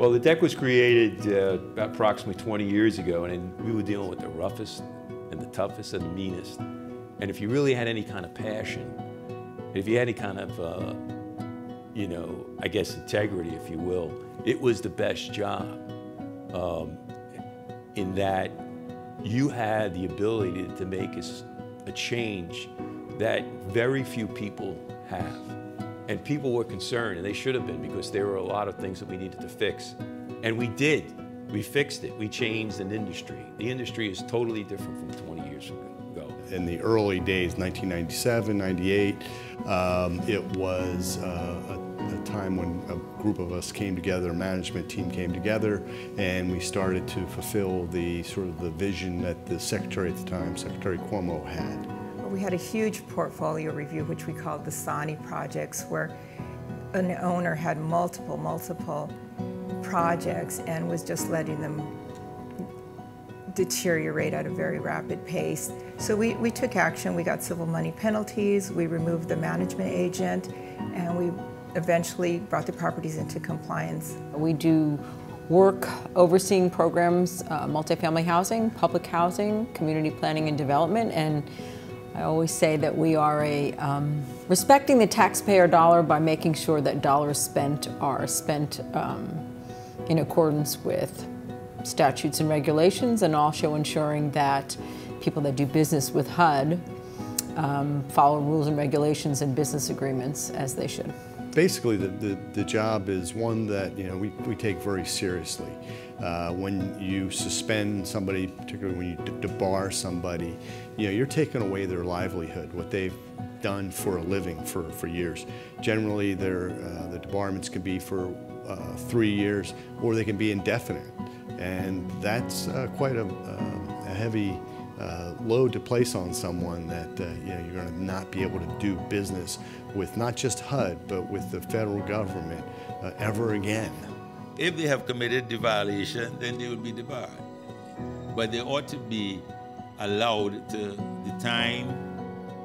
Well, the deck was created approximately 20 years ago, and we were dealing with the roughest and the toughest and the meanest. And if you really had any kind of passion, if you had any kind of, you know, I guess integrity, if you will, it was the best job in that you had the ability to make a change that very few people have. And people were concerned, and they should have been, because there were a lot of things that we needed to fix. And we did. We fixed it. We changed an industry. The industry is totally different from 20 years ago. In the early days, 1997, 98, it was a time when a group of us came together, a management team came together, and we started to fulfill the sort of the vision that the secretary at the time, Secretary Cuomo, had. We had a huge portfolio review, which we called the Sani projects, where an owner had multiple projects and was just letting them deteriorate at a very rapid pace. So we took action. We got civil money penalties, we removed the management agent, and we eventually brought the properties into compliance. We do work overseeing programs, multifamily housing, public housing, community planning and development, and I always say that we are respecting the taxpayer dollar by making sure that dollars spent are spent in accordance with statutes and regulations, and also ensuring that people that do business with HUD follow rules and regulations and business agreements as they should. Basically, the job is one that, you know, we take very seriously. When you suspend somebody, particularly when you debar somebody, you know, you're taking away their livelihood, what they've done for a living for years. Generally, the debarments can be for 3 years, or they can be indefinite, and that's quite a heavy load to place on someone that you know, you're going to not be able to do business with not just HUD, but with the federal government ever again. If they have committed the violation, then they will be debarred. But they ought to be allowed the time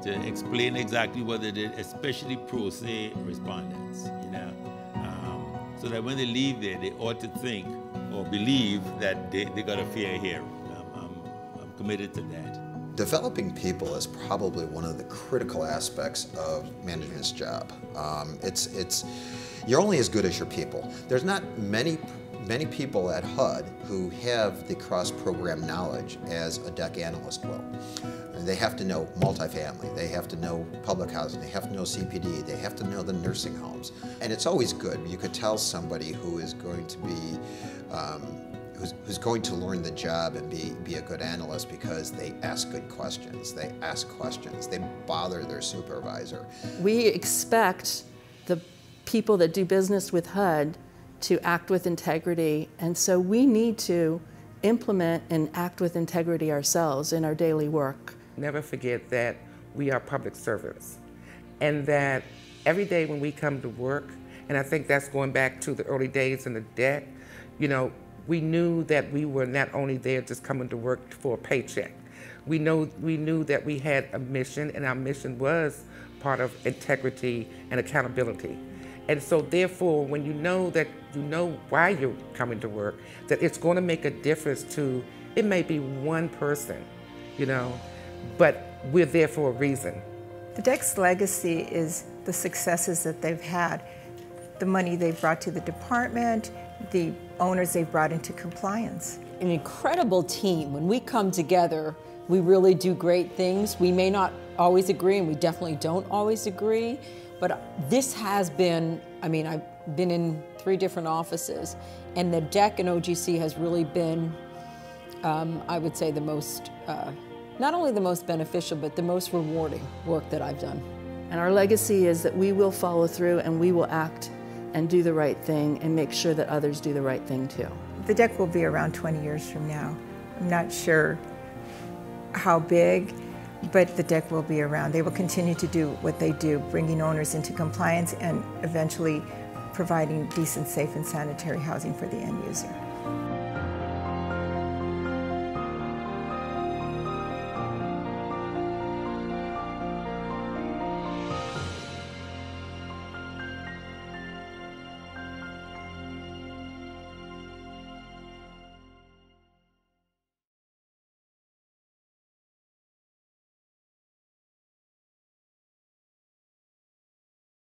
to explain exactly what they did, especially pro se respondents, you know, so that when they leave there, they ought to think or believe that they got a fair hearing. I'm committed to that. Developing people is probably one of the critical aspects of management's job. You're only as good as your people. There's not many people at HUD who have the cross-program knowledge as a deck analyst will. And they have to know multifamily, they have to know public housing, they have to know CPD, they have to know the nursing homes. And it's always good. You could tell somebody who is going to be who's going to learn the job and be a good analyst because they ask good questions, they ask questions, they bother their supervisor. We expect the people that do business with HUD to act with integrity, and so we need to implement and act with integrity ourselves in our daily work. Never forget that we are public servants, and that every day when we come to work, and I think that's going back to the early days in the deck, you know, we knew that we were not only there just coming to work for a paycheck. We knew that we had a mission, and our mission was part of integrity and accountability. And so therefore, when you know that you know why you're coming to work, that it's going to make a difference to, it may be one person, you know, but we're there for a reason. The deck's legacy is the successes that they've had, the money they've brought to the department, the owners they've brought into compliance. An incredible team. When we come together, we really do great things. We may not always agree, and we definitely don't always agree, but this has been, I mean, I've been in 3 different offices, and the deck and OGC has really been, I would say, the most, not only the most beneficial, but the most rewarding work that I've done. And our legacy is that we will follow through and we will act and do the right thing and make sure that others do the right thing too. The deck will be around 20 years from now. I'm not sure how big, but the deck will be around. They will continue to do what they do, bringing owners into compliance and eventually providing decent, safe, and sanitary housing for the end user.